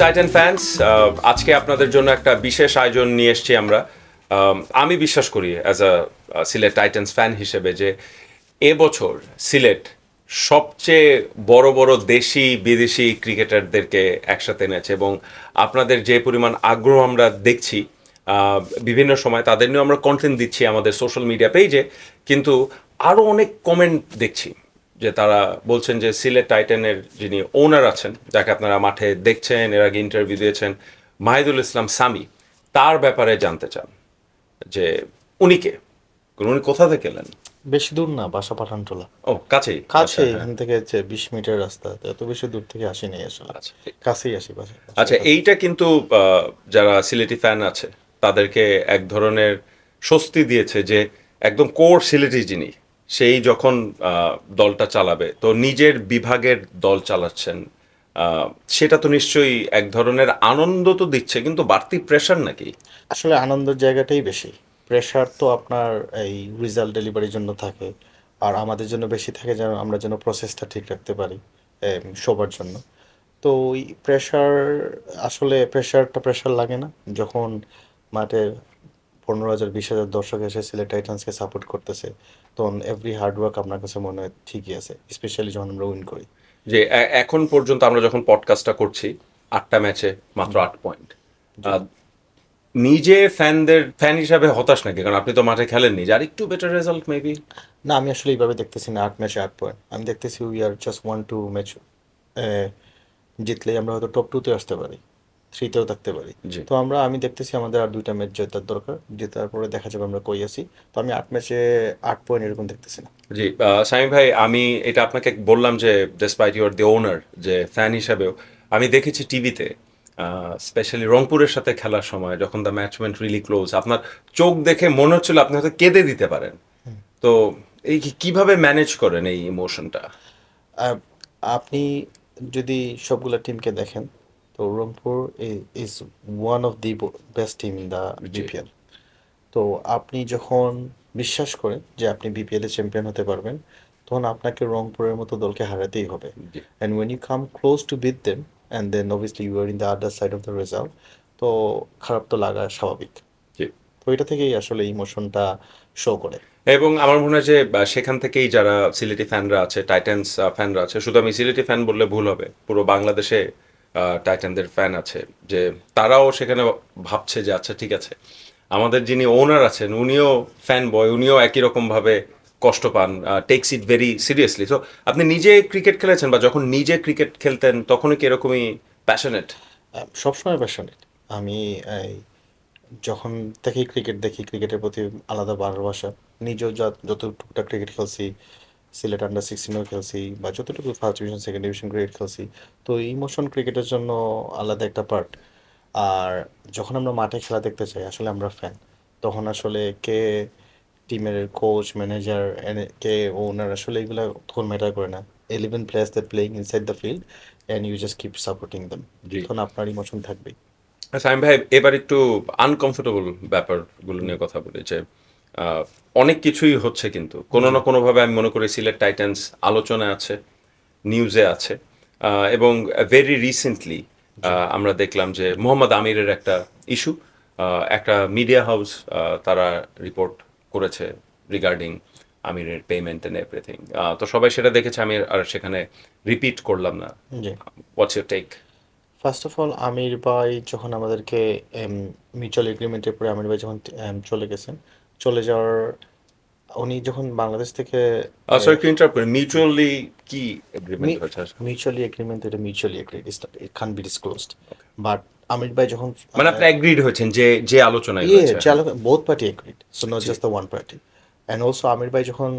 Titan fans, আজকে আপনাদের জন্য একটা বিশেষ আয়োজন নিয়ে এসেছি আমরা। আমি বিশ্বাস করি as a Sylhet Titans fan হিসেবে যে এবছর সিলেট সবচেয়ে বড় বড় দেশি বিদেশি ক্রিকেটারদেরকে একসাথে এনেছে এবং আপনাদের যে পরিমাণ আগ্রহ আমরা দেখছি বিভিন্ন সময় তাদের নিয়ে আমরা কন্টেন্ট দিচ্ছি আমাদের সোশ্যাল মিডিয়া পেজে, কিন্তু আরও অনেক কমেন্ট দেখছি যে তারা বলছেন যে সিলেট টাইটানের যিনি ওনার আছেন, যাকে আপনারা মাঠে দেখছেন, এর আগে ইন্টারভিউ দিয়েছেন, মাহিদুল ইসলাম সামি, তার ব্যাপারে জানতে চান যে উনি কে, উনি কোথা থেকে এলেন। বেশি দূর না, বাসা পাঠানটোলা। ও, কাছেই। কাছে, আচ্ছা, হ্যাঁ। এখান থেকে হচ্ছে 20 মিনিটের রাস্তা, তো এত বেশি দূর থেকে আসি নাই আসলে। আচ্ছা, কাছেই আসি, বাসা আচ্ছা, বাসার কাছে। এইটা কিন্তু যারা সিলেটি ফ্যান আছে তাদেরকে এক ধরনের স্বস্তি দিয়েছে যে একদম কোর সিলেটি যিনি, সেই যখন দলটা চালাবে তো নিজের বিভাগের দল চালাচ্ছেন, আহ, সেটা তো নিশ্চয়ই এক ধরনের আনন্দ তো দিচ্ছে, কিন্তু বাড়তি প্রেশার নাকি? আসলে আনন্দের জায়গাটাই বেশি। প্রেশার তো আপনার এই রেজাল্ট ডেলিভারির জন্য থাকে, আর আমাদের জন্য বেশি থাকে যেন আমরা যেন প্রসেসটা ঠিক রাখতে পারি সবার জন্য। তো ওই প্রেশার, আসলে প্রেশারটা প্রেশার লাগে না যখন মাঠে 15,000 20,000 দর্শক এসে সিলেট টাইটান্সকে সাপোর্ট করতেছে, তখন এভরি হার্ডওয়ার্ক আপনার কাছে মনে হয় ঠিকই আছে, স্পেশালি যখন আমরা উইন করি। যে এখন পর্যন্ত আমরা যখন পডকাস্টটা করছি, 8টা ম্যাচে মাত্র 8 পয়েন্ট। জি। নিজে ফ্যানদের ফ্যান হিসাবে হতাশ নাকি? কারণ আপনি তো মাঠে খেলেননি, যে আর একটু বেটার রেজাল্ট মেবি। না, আমি আসলে এইভাবে দেখতেছি না 8 ম্যাচে 8 পয়েন্ট। আমি দেখতেছি উই আর জাস্ট 1-2 ম্যাচ জিতলেই আমরা হয়তো টপ 2-তে আসতে পারি, 3-তেও থাকতে পারি। জি, তো আমি দেখতেছি আমাদের আর 2টা ম্যাচ জেতার দরকার, জেতার পরে দেখা যাবে আমরা কই আছি। তো আমি 8 ম্যাচে 8 পয়েন্ট এরকম দেখতেছি না। জি। সামি ভাই, আমি এটা আপনাকে বললাম যে ডেসপাইট ইউর দি ওনার, যে ফ্যান হিসাবেও আমি দেখেছি টিভিতে, স্পেশালি রংপুরের সাথে খেলার সময় যখন the match went really close, আপনার চোখ দেখে মনে হচ্ছিল আপনি হয়তো কেঁদে দিতে পারেন। তো এই কিভাবে ম্যানেজ করেন এই ইমোশনটা? আহ, আপনি যদি সবগুলা টিমকে দেখেন, তো Rangpur is one of the best team in the G, BPL. তো আপনি যখন বিশ্বাস করেন যে আপনি বিপিএল এ চ্যাম্পিয়ন হতে পারবেন, তখন আপনাকে রংপুরের মতো দলকে হারাতেই হবে। জি, and when you come close to beat them, and then obviously you are in the other side of the result, তো খারাপ তো লাগা স্বাভাবিক। জি। তো এটা থেকেই আসলে ইমোশনটা শো করে। এবং আমার মনে হয় যে সেখান থেকেই যারা সিলেটি ফ্যানরা আছে, টাইটান্স ফ্যানরা আছে, শুধু আমি সিলেটি ফ্যান বললে ভুল হবে, পুরো বাংলাদেশে টাইটানদের ফ্যান আছে, যে তারাও সেখানে ভাবছে যে আচ্ছা ঠিক আছে, আমাদের যিনি ওনার আছেন উনিও ফ্যান বয়, উনিও একই রকম ভাবে কষ্ট পান, টেকস ইট ভেরি সিরিয়াসলি। তো আপনি নিজে ক্রিকেট খেলেছেন, বা যখন নিজে ক্রিকেট খেলতেন তখনই কি এরকমই প্যাশনেট? সবসময় প্যাশনেট আমি। এই যখন থেকেই ক্রিকেট দেখি, ক্রিকেটের প্রতি আলাদা ভালোবাসা। নিজেও যত টুকটাক ক্রিকেট খেলছি, সিলেট আন্ডার 16-এও খেলছি, বা যতটুকু first division second division cricket খেলছি, তো ইমোশন ক্রিকেটের জন্য আলাদা একটা পার্ট। আর যখন আমরা মাঠে খেলা দেখতে চাই, আসলে আমরা ফ্যান, তখন আসলে কে টিমের কোচ ম্যানেজার কে ওনার, আসলে এগুলো তখন ম্যাটার করে না। 11 players that playing inside the field, and you just keep supporting them, জি। তখন আপনার ইমোশন থাকবেই। আচ্ছা, আমি ভাই এবার একটু আনকমফোর্টেবল ব্যাপারগুলো নিয়ে কথা বলি, যে আহ, অনেক কিছুই হচ্ছে, কিন্তু কোনো জি। না কোনোভাবে আমি মনে করি সিলেট টাইটান্স আলোচনায় আছে, নিউজে আছে, এবং ভেরি রিসেন্টলি জি। আমরা দেখলাম যে মোহাম্মদ আমিরের একটা ইস্যু, একটা মিডিয়া হাউস তারা রিপোর্ট করেছে রিগার্ডিং আমিরের পেমেন্ট অ্যান্ড এভরিথিং। তো সবাই সেটা দেখেছে, আমি আর সেখানে রিপিট করলাম না। জি। What's your take? First of all, Amir ভাই যখন আমাদেরকে মিউচুয়াল এগ্রিমেন্টের পরে আমির ভাই যখন চলে গেছেন, চলে যাওয়ার, উনি যখন বাংলাদেশ থেকে সরি, একটু ইন্টারাপ্ট করি, মিউচুয়ালি কি এগ্রিমেন্ট হয়েছে আসলে? মিউচুয়ালি এগ্রিমেন্ট, এটা মিউচুয়ালি এগ্রিড, ইট কান বি ডিসক্লোজড। বাট আমির ভাই যখন মানে আপনি অ্যাগ্রিড হয়েছেন যে যে আলোচনায় ইয়ে হয়েছে, হ্যাঁ। Both party agreed, so not জি, just the one party. And also Amir ভাই যখন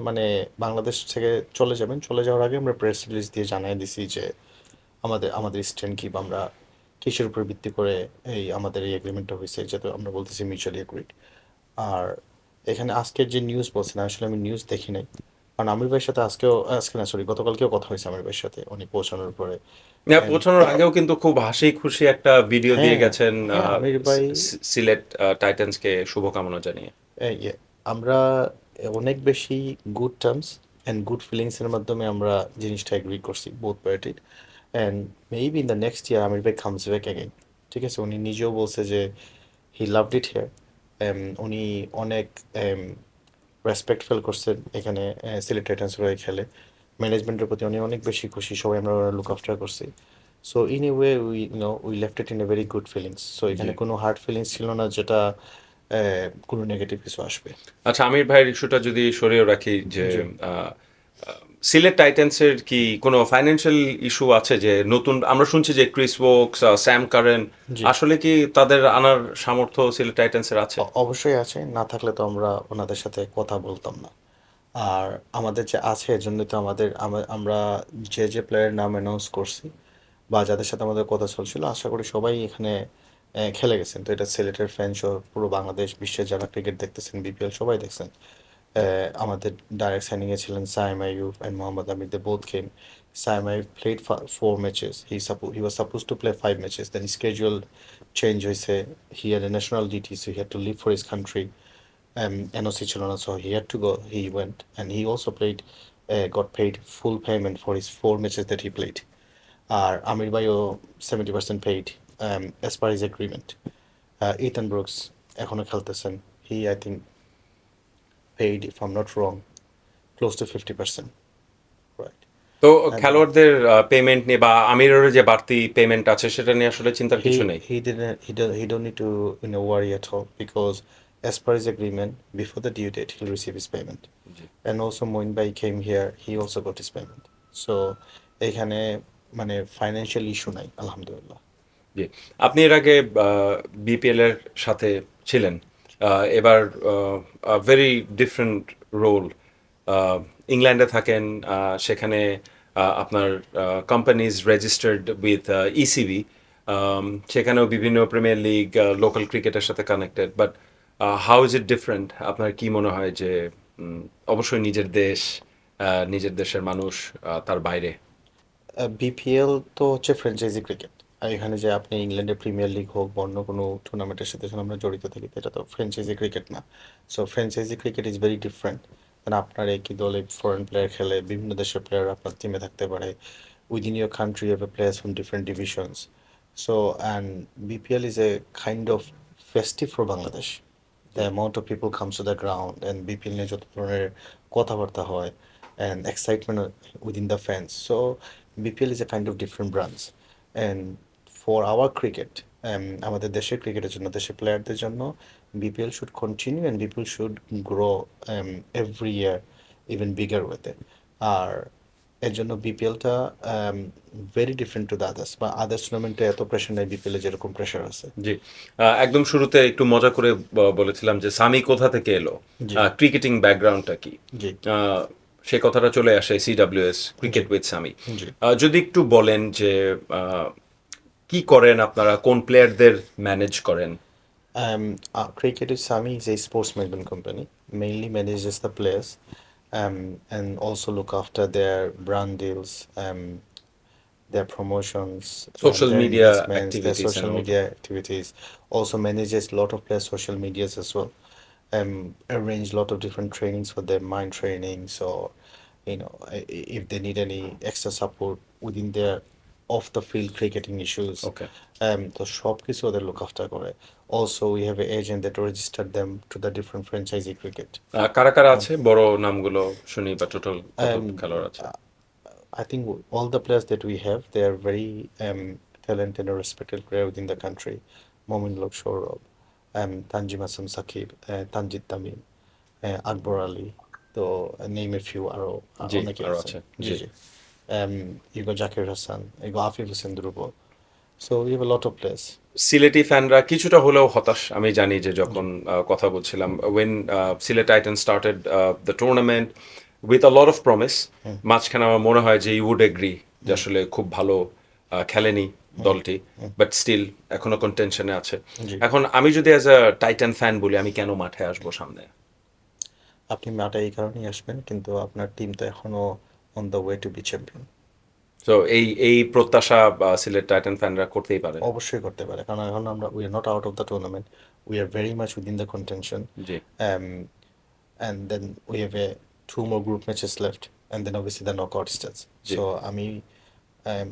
বাংলাদেশ থেকে চলে যাবেন, চলে যাওয়ার আগে আমরা প্রেস রিলিজ দিয়ে জানিয়ে দিছি যে আমাদের আমাদের স্ট্যান্ড কি, বা আমরা কিসের উপর ভিত্তি করে আমাদের এই এগ্রিমেন্টটা হয়েছে, যেটা আমরা বলতেছি মিউচুয়ালি এগ্রিড। আর এখানে আজকের যে নিউজ বলছেন, আসলে আমি নিউজ দেখি নাই, কারণ আমির ভাইয়ের সাথে আজকে না, সরি, গতকালকেও কথা হয়েছে আমির ভাইয়ের সাথে উনি পৌঁছানোর পরে। না, And পৌঁছানোর আগেও কিন্তু খুব হাসি খুশি একটা ভিডিও দিয়ে হ্যাঁ, গেছেন, হ্যাঁ, আমির ভাই সিলেট টাইটান্সকে শুভকামনা জানিয়ে। ইয়ে, আমরা অনেক বেশি গুড টার্মস অ্যান্ড গুড ফিলিংসের মাধ্যমে আমরা জিনিসটা এগ্রি করছি বোথ পার্টির। And maybe in the next year Amir ভাই কামস ব্যাক অ্যাগেন। ঠিক আছে, উনি নিজেও বলছে যে হি লাভড ইট হিয়ার। উনি অনেক রেসপেক্ট ফিল করছেন এখানে সিলেট টাইটান্স হয়ে খেলে। ম্যানেজমেন্টের প্রতি উনি অনেক বেশি খুশি, সবাই আমরা লুক আফটার করছি। So in a way we left it in a very good feelings. So জি। এখানে কোনো হার্ড ফিলিংস ছিল না যেটা কোনো নেগেটিভ কিছু আসবে। আচ্ছা, আমির ভাইয়ের ইস্যুটা যদি সরিয়ে রাখি, যে জি। আহ, সিলেট টাইটান্সের কি কোনো ফাইন্যান্সিয়াল ইস্যু আছে? যে নতুন আমরা শুনছি যে ক্রিস ওকস, স্যাম কারেন, জি। আসলে কি তাদের আনার সামর্থ্য সিলেট টাইটান্সের আছে? অবশ্যই আছে, না থাকলে তো আমরা ওনাদের সাথে কথা বলতাম না। আর আমাদের যে আছে এর জন্য তো আমরা যে প্লেয়ারের নাম অ্যানাউন্স করছি বা যাদের সাথে আমাদের কথা চলছিল, আশা করি সবাই এখানে খেলে গেছেন। তো এটা সিলেটের ফ্যান সহ পুরো বাংলাদেশ, বিশ্বের যারা ক্রিকেট দেখতেছেন, বিপিএল সবাই দেখছেন। আমাদের ডাইরেক্ট সাইনিংয়ে ছিলেন Saim Ayub and Mohammad Amir, they both came. Saim Ayub played 4 matches. He was supposed to play 5 matches. Then schedule change হয়েছে. He had a national duty, so he had to leave for his country. NOC ছিল না, so he had to go. He went, and he also got paid full payment for his 4 matches that he played. আর আমির ভাইও 70% paid as per his agreement. Ethan Brooks এখনো খেলতেছেন. He, I think, paid, if I'm not wrong, close to 50%. Right. তো And খেলোয়াড়দের payment নিয়ে বা আমিরের যে বাড়তি payment আছে সেটা নিয়ে আসলে চিন্তার কিছু নেই। he don't need to worry at all, because as per his agreement, before the due date he'll receive his payment. G. And also Moin Bhai came here, he also got his payment. So এখানে মানে financial issue নাই, আলহামদুলিল্লাহ। জি। আপনি এর আগে BPL এর সাথে ছিলেন। এবার ভেরি ডিফারেন্ট রোল। ইংল্যান্ডে থাকেন, সেখানে আপনার কোম্পানিজ রেজিস্টার্ড উইথ ইসিবি, সেখানেও বিভিন্ন প্রিমিয়ার লিগ, লোকাল ক্রিকেটের সাথে connected. But how is it different? আপনার কি মনে হয় যে অবশ্যই নিজের দেশ, নিজের দেশের মানুষ, তার বাইরে? বিপিএল তো হচ্ছে ফ্র্যাঞ্চাইজি ক্রিকেট। আর এখানে যে আপনি ইংল্যান্ডের প্রিমিয়ার লিগ হোক বা অন্য কোনো টুর্নামেন্টের সাথে যখন আমরা জড়িত থাকি, তো এটা তো ফ্র্যাঞ্চাইজি ক্রিকেট না। So franchise cricket is very different. কারণ আপনার একই দলে ফরেন প্লেয়ার খেলে, বিভিন্ন দেশের প্লেয়ার আপনার টিমে থাকতে পারে। Within your country you have players from different divisions. So and BPL is a kind of festive for Bangladesh. The amount of people comes to the ground, and BPL নিয়ে যত ধরনের কথাবার্তা হয়, and excitement within the fans. So BPL is a kind of different branch. And for our cricket, আমাদের দেশের ক্রিকেটের জন্য, দেশের প্লেয়ারদের জন্য, BPL should continue and BPL should grow every year, even bigger ওয়েতে। আর এর জন্য বিপিএলটা very different to the others, বা আদার্স টুর্নামেন্টে এত প্রেশার নেই, বিপিএলে যেরকম প্রেশার আছে। জি। একদম শুরুতে একটু মজা করে বলেছিলাম যে সামি কোথা থেকে এলো, জি। ক্রিকেটিং ব্যাকগ্রাউন্ডটা কি। জি। আহ, সেই কথাটা চলে আসে সিডাব্লিউএস ক্রিকেট উইথ সামি। জি। যদি একটু বলেন যে কি করেন আপনারা, কোন প্লেয়ারদের ম্যানেজ করেন? Cricket with Sami is a sports management company, mainly manages the players, and also look after their brand deals, their promotions, social their media investments, their activities social media activities. Also manages a lot of players' social medias as well. Arrange a lot of different trainings for them, mind trainings, or if they need any extra support within their off the field cricketing issues. ওকে। তো সব কিছু ওদের look after করে. Also, we have an agent that registered them to the different franchisee cricket. কারা কারা আছে বড় নামগুলো শুনি, বা টোটাল কত Um, খেলোয়াড় আছে? I think all the players that we have, they are very talented and respected player within the country. Momin Lok Shourab, Tanjim Asam Sakib, Tanjit Tamim, Akbar Ali. তো name a few, আরো জি, অনেকে আরো আছে। আছে। জি জি। জি। ইগো জাকির হাসান, ইগো Afif Hossain Dhruba. So we have a lot of players. Sylheti ফ্যানরা কিছুটা হলেও হতাশ, আমি জানি, যে যখন কথা বলছিলাম, when Sylhet titan started the tournament with a lot of promise, মাঝখানে আমার মনে হয় যে ইউ উড এগ্রি যে আসলে খুব ভালো খেলেনি দলটি, বাট স্টিল এখনো কন্টেনশনে আছে। জি। এখন আমি যদি অ্যাজ আ টাইটান ফ্যান বলি, আমি কেন মাঠে আসবো সামনে? আপনি মাঠে এই কারণেই আসবেন, কিন্তু আপনার টিম তো এখনো on the way to be champion. তো এই প্রত্যাশা সিলেট টাইটান ফ্যানরা করতেই পারে। অবশ্যই করতে পারে, কারণ এখন আমরা we are not out of the tournament, we are very much within the contention. G. And then we have 2 more group matches left, and then obviously the knockout stage. G. So আমি um,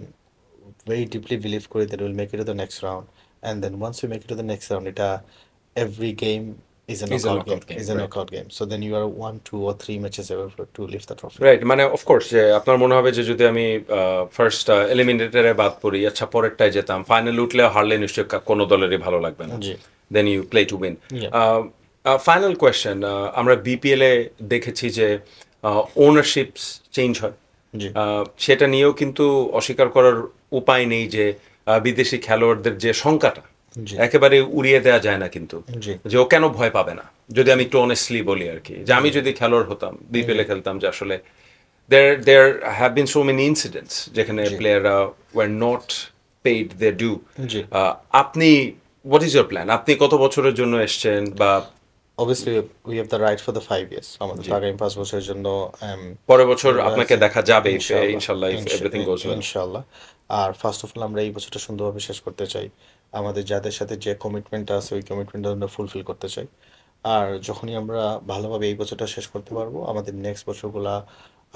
very deeply believe করি that we'll make it to the next round, and then once we make it to the next round, এটা every game is a is a knockout game, knockout game, is a right? knockout game. So then you are 1, 2, or 3 matches away to lift the trophy. Right, মানে of course যে আপনার মনে হবে যে যদি আমি first এলিমিনেটরে বাদ পড়ি, আচ্ছা পরেরটায় যেতাম, ফাইনাল উঠলে হারলে নিশ্চয়ই কোনো দলেরই ভালো লাগবে না। জি। Then you play to win. Yeah. Final question, আমরা বিপিএল এ দেখেছি যে ওনারশিপস চেঞ্জ হয়। জি। সেটা নিয়েও কিন্তু অস্বীকার করার উপায় নেই যে বিদেশি খেলোয়াড়দের যে সংখ্যাটা জি। একেবারে উড়িয়ে দেওয়া যায় না কিন্তু, জি। যে ও কেন ভয় পাবে না। যদি আমি একটু অনেস্টলি বলি আর কি, যে আমি যদি খেলোয়াড় হতাম, বিপিএল এ খেলতাম, যে আসলে there have been so many incidents যেখানে জি। প্লেয়াররা were not paid their due. জি। আপনি what is your plan? আপনি কত বছরের জন্য এসছেন, বা Obviously we have the right for the 5 years. আমাদের তো আগামী 5 বছরের জন্য পরের বছর আমরা আপনাকে আছি। দেখা যাবে ইনশাআল্লাহ, ইনশাল্লাহ, if everything goes well. ইনশাআল্লাহ। আর ফার্স্ট অফ অল আমরা এই বছরটা সুন্দরভাবে শেষ করতে চাই। আমাদের যাদের সাথে যে কমিটমেন্টটা আছে ওই কমিটমেন্টটা আমরা ফুলফিল করতে চাই। আর যখনই আমরা ভালোভাবে এই বছরটা শেষ করতে পারবো, আমাদের নেক্সট বছরগুলা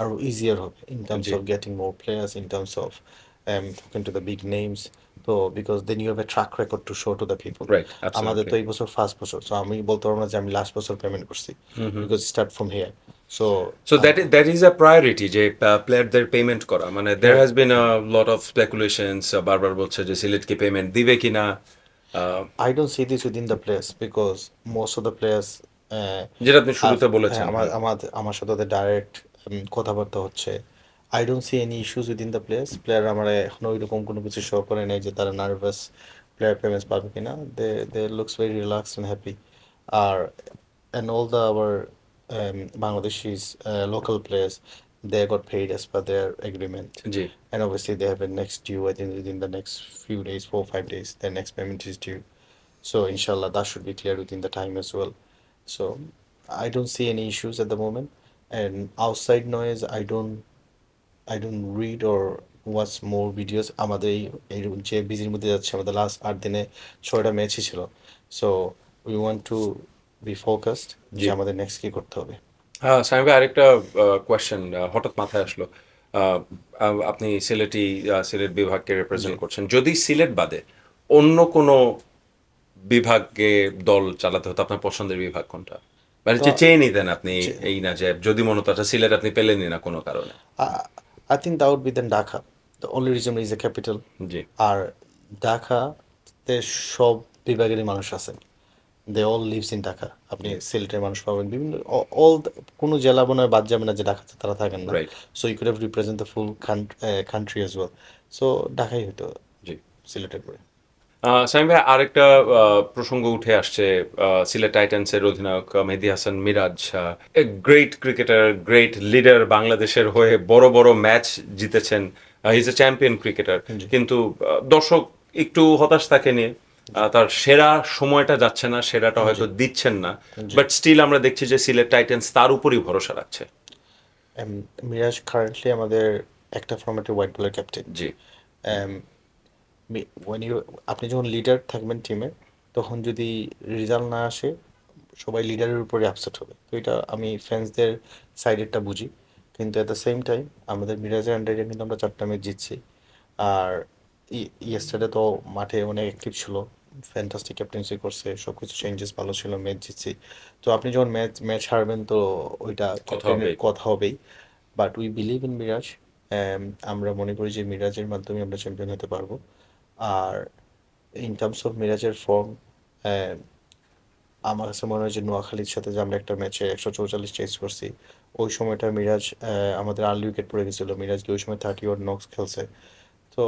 আরো ইজিয়ার হবে ইন টার্মস জি। Of getting more players, in terms of talking to the big names. তো because then you have a track record to show to the people. Right, আমাদের তো absolutely. এই বছর ফার্স্ট বছর, so আমি বলতে পারবো না যে আমি লাস্ট বছর পেমেন্ট করছি, because start from here. So So that is a priority যে প্লেয়ারদের পেমেন্ট করা। মানে there has been a lot of speculations, বারবার বলছে যে সিলেটকে পেমেন্ট দিবে কিনা। I don't see this within the players because most of the players যেটা আপনি শুরুতে বলেছেন। আমার সাথে ওদের ডাইরেক্ট কথাবার্তা হচ্ছে। I don't see any issues within the players. Player আমার এখনো ওইরকম কোনো কিছু শো করে নাই যে তারা নার্ভাস প্লেয়ার পেমেন্টস পাবে কিনা। They looks very relaxed and happy. আর and all the our Bangladeshis local players, they got paid as per their agreement. G. And obviously they have a next due, I think within the next few days, 4 or 5 days, their next payment is due. So inshallah that should be cleared within the time as well. So I don't see any issues at the moment. And outside noise, I don't read or watch more videos. আমাদের এই যে বিজির মধ্যে যাচ্ছে, আমাদের last 8 দিনে 6টা ম্যাচই ছিল। So we want to B focused যে জি। আমাদের নেক্সট কি করতে হবে। হ্যাঁ, সাইম ভাই, আরেকটা কোয়েশ্চেন হঠাৎ মাথায় আসলো। আপনি সিলেট বিভাগকে রিপ্রেজেন্ট করছেন, যদি সিলেট বাদে অন্য কোনো বিভাগে দল চালাতে হতো, আপনার পছন্দের বিভাগ কোনটা? মানে যে চেয়ে নিতেন আপনি, এই না যে যদি মনে হতো আচ্ছা সিলেট আপনি পেলেনই না কোনো কারণে। I think that would be then Dhaka. The only reason is the capital. জি। আর ঢাকাতে সব বিভাগেরই মানুষ আছেন। They all lives in Dhaka. আপনি সিলেটের মানুষ পাবেন বিভিন্ন অল, কোনো জেলা মনে হয় বাদ যাবে না যে ঢাকাতে তারা থাকেন না। Right. So you could have represent the full country as well. So ঢাকাই হতো জি। সিলেটের পরে। সাইম ভাই, আরেকটা প্রসঙ্গ উঠে আসছে, সিলেট টাইটান্সের অধিনায়ক Mehedi Hasan Miraz, great cricketer, great leader, বাংলাদেশের হয়ে বড় বড় ম্যাচ জিতেছেন, ইজ এ চ্যাম্পিয়ন ক্রিকেটার, কিন্তু দর্শক একটু হতাশ তাকে নিয়ে। তার সেরা সময়টা যাচ্ছে না, সেরাটা হয়তো দিচ্ছেন না, বাট স্টিল আমরা দেখছি যে সিলেট টাইটান্স তার উপরই ভরসা রাখছে। মিরাজ কারেন্টলি আমাদের একটা ফর্মেটের হোয়াইট বলের ক্যাপ্টেন। জি। when you আপনি যখন লিডার থাকবেন টিমে, তখন যদি রেজাল্ট না আসে সবাই লিডারের উপরে আপসেট হবে। তো এটা আমি ফ্যান্সদের সাইডেরটা বুঝি, কিন্তু অ্যাট দ্য সেম টাইম আমাদের মিরাজের আন্ডারে কিন্তু আমরা 4টা ম্যাচ জিতছি। আর ইয়েস্টারডে তো মাঠে অনেক অ্যাক্টিভ ছিল, ফ্যান্টাস্টিক ক্যাপ্টেন্সি করছে, সব কিছু চেঞ্জেস ভালো ছিল, ম্যাচ জিতছি। তো আপনি যখন ম্যাচ হারবেন তো ওইটা কথা হবেই। But we believe in Miraz. আমরা মনে করি যে মিরাজের মাধ্যমে আমরা চ্যাম্পিয়ন হতে পারবো। আর ইন টার্মস অফ মিরাজের ফর্ম, আমার কাছে মনে হয় যে নোয়াখালীর সাথে যে আমরা একটা ম্যাচে 144 চেস করছি, ওই সময়টা মিরাজ আমাদের আর্লি উইকেট পড়ে গেছিলো, মিরাজকে ওই সময় 30 ওভার নক্স খেলছে। তো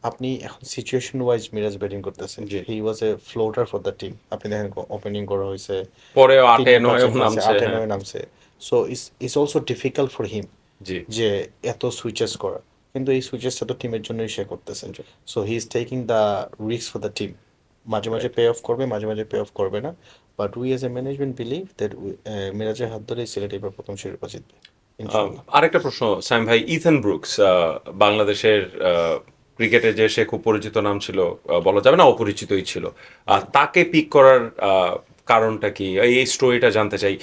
আপনি এখন সিচুয়েশন ওয়াইজ মিরাজ ব্যাটিং করতেছেন, যে he was a floater for the team. আপনি দেখেন ওপেনিং করা হয়েছে, পরে 8-9 নামছে। So it's also difficult for him জি। যে এত সুইচেস করা, কিন্তু এই সুইচেসটা তো টিমের জন্যই সে করতেছেন। So he is taking the risk for the team. মাঝে মাঝে পে অফ করবে, মাঝে মাঝে পে অফ করবে না, but we as a management believe that মিরাজের হাত ধরেই সিলেট এবার প্রথম শিরোপা জিতবে ইনশাআল্লাহ। আরেকটা প্রশ্ন সাইম ভাই, ইথান ব্রুকস বাংলাদেশের ক্রিকেটে যে সে খুব পরিচিত নাম ছিল, বলা যাবে না অপরিচিতই ছিল, তাকে পিক করার কারণটা কি, এই স্টোরিটা জানতে চাই।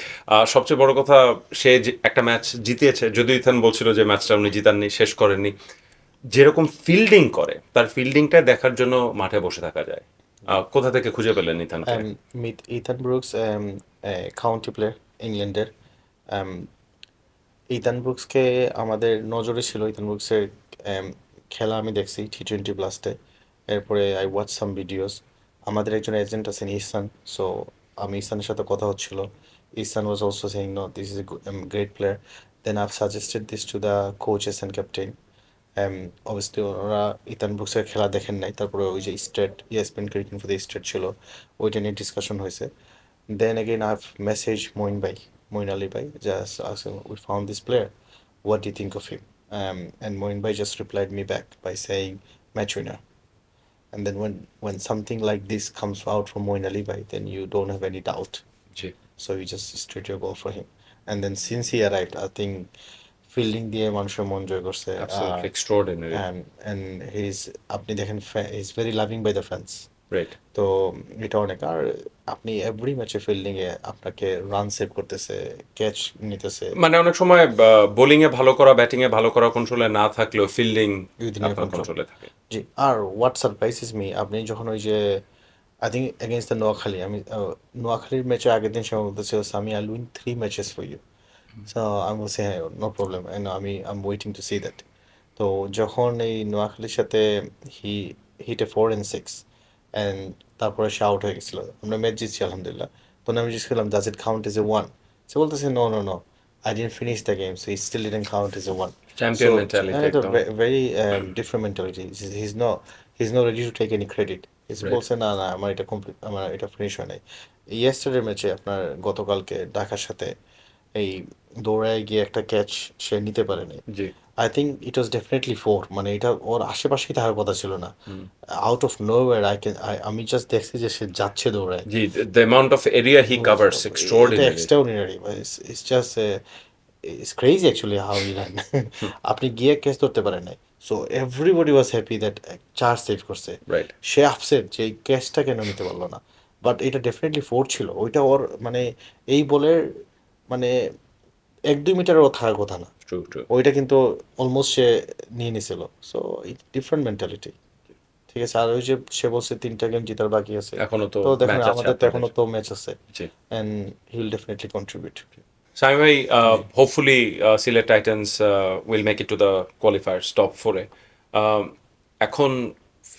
সবচেয়ে বড় কথা, সে একটা ম্যাচ জিতিয়েছে, যদিও ইথান বলছিল যে ম্যাচটা উনি জিতাননি, শেষ করেননি, যেরকম ফিল্ডিং করে তার ফিল্ডিংটা দেখার জন্য মাঠে বসে থাকা যায়। কোথা থেকে খুঁজে পেলেন ইথানকে? মিথ ইথান ব্রুকস, কাউন্টি প্লেয়ার, ইংল্যান্ডের। ইথান ব্রুকসকে আমাদের নজরে ছিল। ইথান ব্রুকসের খেলা আমি দেখছি T20 ব্লাস্টে। এরপরে আই ওয়াচ সাম ভিডিওস। আমাদের একজন এজেন্ট আছেন ইহসান, সো আমি ইহসানের সাথে কথা হচ্ছিল। Ihsan was also saying no this is a great player. Then I've suggested this to the coaches and captain. Obviously ওরা ইথান ব্রুকসের খেলা দেখেন নাই, তারপরে ওই যে stat ESPN cricket for the stat ছিল, ওইটা নিয়ে ডিসকাশন হয়েছে। Then again, I've messaged Moin Ali Bhai, just asking, we found this player. What do you think of him? And Moin Bhai just replied me back by saying, match winner. And then when something like this comes out from Moin Ali Bhai, then you don't have any doubt. G, So you just straight your goal for him. And then since he arrived, I think fielding দিয়ে মানুষের মন জয় করছে। Absolutely extraordinary. and he's আপনি দেখেন is very loving by the fans. Right. তো এটা অনেক। আর আপনি এভরি ম্যাচে ফিল্ডিং এ আপনাকে রান সেভ করতেছে, ক্যাচ নিতেছে মানে অনেক সময় বোলিং এ ভালো করা, ব্যাটিং এ ভালো করা কন্ট্রোলে না থাকলেও ফিল্ডিং উইদিন আপনার কন্ট্রোল। কন্ট্রোলে থাকে। জি। আর হোয়াট সারপ্রাইজেস মি, আপনি যখন ওই যে I think against the Noakhali, আমি নোয়াখালীর ম্যাচে আগের দিন সে বলতেছিল, Sami I win 3 matches for you. So আমি বলছি হ্যাঁ, no problem, I am waiting to see that. তো যখন এই নোয়াখালীর সাথে হি হিটে 4 and 6 অ্যান্ড তারপরে সে আউট হয়ে গেছিল, আমরা ম্যাচ জিতছি আলহামদুলিল্লাহ। তখন আমি জিজ্ঞেস করলাম, does it count as a one? সে বলতেছে no no no, I didn't finish the game, so it still didn't count as a one. Champion mentality এটা একদম। Very different mentality. He is no ready to take any credit. Right. বলছে না না, আমার এটা complete, আমার এটা finish হয় নাই। ইয়েস্টারডে ম্যাচে আপনার গতকালকে ঢাকার সাথে এই দৌড়ায় গিয়ে একটা ক্যাচ সে নিতে পারে নাই। জি। I think it was definitely four, মানে এটা ওর আশেপাশেই থাকার কথা ছিল না। আউট অফ নোওয়্যার আমি জাস্ট দেখছি যে সে যাচ্ছে দৌড়ায়। জি, the amount of area he covers এটা extraordinary. Extraordinary, it's just it's crazy actually how he run. আপনি গিয়ে ক্যাচ ধরতে পারেন নাই, so everybody was happy that চার সেভ করছে। রাইট। সে আপসেট যে এই ক্যাচটা কেন নিতে পারলো না, বাট এটা ডেফিনেটলি ফোর ছিল। ওইটা ওর মানে এই বলের মানে 1-2 মিটারও থাকার কথা না, ট্রু ট্রু। ওইটা কিন্তু অলমোস্ট সে নিয়ে নিছিল। So different mentality. ঠিক আছে। আর ওই যে সে বলছে 3টা গেম জেতার বাকি আছে, এখনো তো তো দেখেন ম্যাচ আছে আমাদের তো আপনাদের। এখনো তো ম্যাচ আছে, জি। And he will definitely contribute. Sami ভাই, hopefully Sylhet Titans will make it to the qualifiers top 4-এ। এখন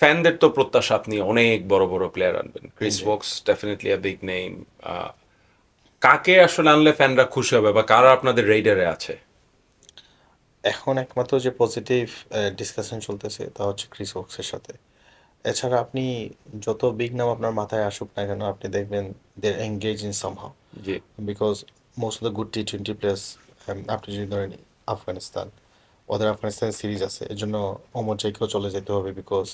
ফ্যানদের তো প্রত্যাশা আপনি অনেক বড় বড় প্লেয়ার আনবেন। Chris Woakes definitely a big name. কাকে আসলে আনলে ফ্যানরা খুশি হবে বা কারা আপনাদের রেইডারে আছে? এখন একমাত্র যে পজিটিভ ডিসকাশন চলতেছে তা হচ্ছে ক্রিস ওকসের সাথে। এছাড়া আপনি যত বিগ নাম আপনার মাথায় আসুক না কেন, আপনি দেখবেন দে এঙ্গেজ ইন সামহাউ, জি। Because most of the good T20 players, আপনি যদি ধরেন আফগানিস্তান, ওদের আফগানিস্তানের সিরিজ আছে, এর জন্য ওমর জাইকেও চলে যেতে হবে, because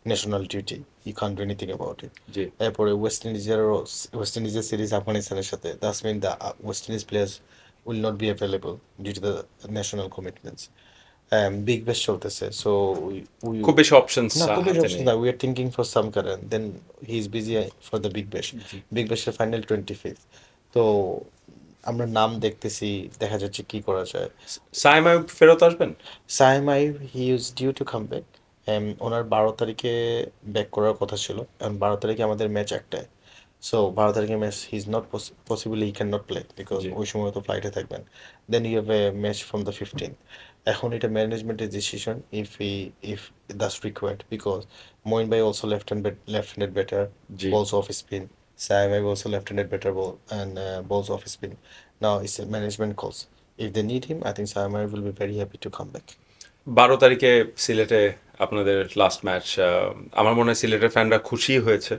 national duty, you can't do anything about it. জি। এরপরে ওয়েস্ট ইন্ডিজের সিরিজ আফগানিস্তানের সাথে, that's mean the West Indies players will not be available due to the national commitments. Big Bash চলতেছে, সো উই খুব বেশি অপশনস না, খুব বেশি হাতে অপশন নেই। না, we are thinking for some কারণ then he is busy for the Big Bash. Big ব্যাশের ফাইনাল 25th। তো আমরা নাম দেখতেছি, দেখা যাচ্ছে কি করা যায়। সাইম আইয়ুব ফেরত আসবেন? Saim Ayub, he is due to come back. ওনার 12 তারিখে ব্যাক করার কথা ছিল, কারণ 12 তারিখে আমাদের ম্যাচ একটায়। সো 12 তারিখে match he is not possibly he can not play, because জি। ওই সময় তো ফ্লাইটে থাকবেন। Then you have a match from the 15th। এখন এটা ম্যানেজমেন্টের decision, if that's required, because Moin ভাই অলসো লেফট হ্যান্ডেড ব্যাটার, জি। balls off spin. Sai Wai also left-handed batter ball and balls off spin. Now it's a management calls. If they need him, I think Sai Wai will be very happy to come back. 12 তারিখে সিলেটে আপনাদের last match. আমার মনে হয় সিলেটের ফ্যানরা খুশি হয়েছে।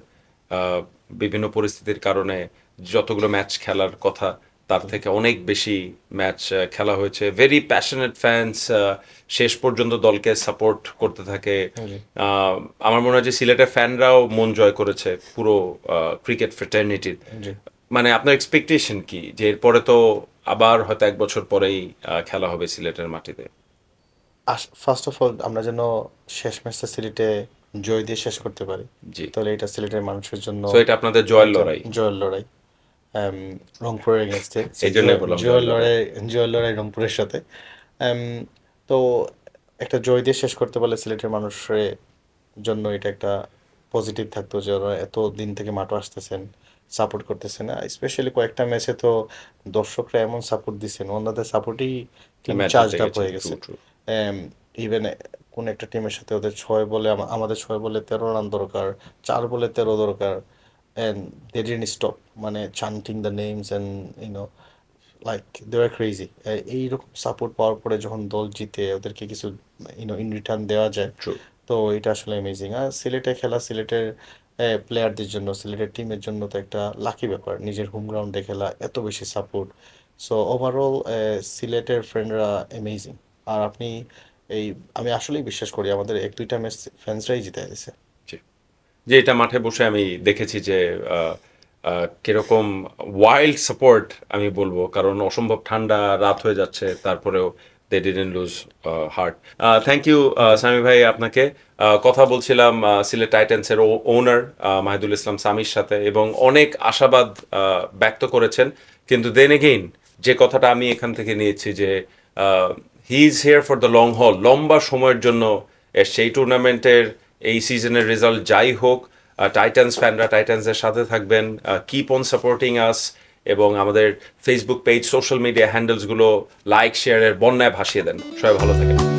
বিভিন্ন পরিস্থিতির কারণে যতগুলো ম্যাচ খেলার কথা তার থেকে অনেক বেশি ম্যাচ খেলা হয়েছে। ভেরি প্যাশনেট ফ্যান্স, শেষ পর্যন্ত দলকে সাপোর্ট করতে থাকে। জি। আমার মনে হয় যে সিলেটের ফ্যানরাও মন জয় করেছে পুরো ক্রিকেট ফ্রেটার্নিটির। জি। মানে আপনার এক্সপেকটেশন কি যে এরপরে তো আবার হয়তো 1 বছর পরেই খেলা হবে সিলেটের মাটিতে? ফার্স্ট অফ অল আমরা যেন শেষ ম্যাচটা সিলেটে জয় দিয়ে শেষ করতে পারি, জি। তাহলে এটা সিলেটের মানুষের জন্য সো এটা আপনাদের জয়ের একটা লড়াই। জয়ের লড়াই। রংপুরের এগেনস্টে এই জন্যই বললাম জয়ের লড়াই। জয়ের লড়াই রংপুরের সাথে। তো একটা জয় দিয়ে শেষ করতে পারলে সিলেটের মানুষের জন্য এটা একটা পজিটিভ থাকতো যে ওরা এত দিন থেকে মাঠে আসতেছেন, সাপোর্ট করতেছেন। স্পেশালি কয়েকটা ম্যাচে তো দর্শকরা এমন সাপোর্ট দিচ্ছেন, ওনাদের সাপোর্টেই টিম ম্যাচ চার্জড জিতে আপ গেছে, হয়ে ট্রু গেছে। ট্রু। ইভেন কোন একটা টিমের সাথে ওদের 6 বলে আমাদের 6 বলে 13 রান দরকার, 4 বলে 13 দরকার, অ্যান্ড দে ডিডন্ট স্টপ, মানে chanting the names and you know like they are crazy. এইরকম সাপোর্ট পাওয়ার পরে যখন দল জিতে ওদেরকে কিছু ইন রিটার্ন দেওয়া যায়, ট্রু। তো এটা আসলে অ্যামেজিং। আর সিলেটে খেলা, সিলেটের প্লেয়ারদের জন্য, সিলেটের টিমের জন্য তো একটা লাকি ব্যাপার, নিজের হোম গ্রাউন্ডে খেলা, এত বেশি সাপোর্ট। সো ওভারঅল সিলেটের ফ্রেন্ডরা অ্যামেজিং। আর আপনি এই, আমি আসলেই বিশ্বাস করি আমাদের 1-2টা ম্যাচ ফ্যান্সরাই জিতে গেছে। জি। যে এটা মাঠে বসে আমি দেখেছি যে কিরকম ওয়াইল্ড সাপোর্ট আমি বলবো, কারণ অসম্ভব ঠান্ডা রাত হয়ে যাচ্ছে, তারপরেও they didn't lose heart. Thank you Sami ভাই আপনাকে। কথা বলছিলাম সিলেট টাইটান্সের ওনার মাহিদুল ইসলাম সামির সাথে, এবং অনেক আশাবাদ ব্যক্ত করেছেন। কিন্তু দেন এগেইন যে কথাটা আমি এখান থেকে নিয়েছি যে he is here for the long হল, লম্বা সময়ের জন্য সেই টুর্নামেন্টের এই সিজনের রেজাল্ট যাই হোক, টাইটান্স ফ্যানরা টাইটান্সের সাথে থাকবেন, কিপ অন সাপোর্টিং আস, এবং আমাদের ফেসবুক পেজ, সোশ্যাল মিডিয়া হ্যান্ডেলসগুলো লাইক শেয়ারের বন্যায় ভাসিয়ে দেন। সবাই ভালো থাকেন।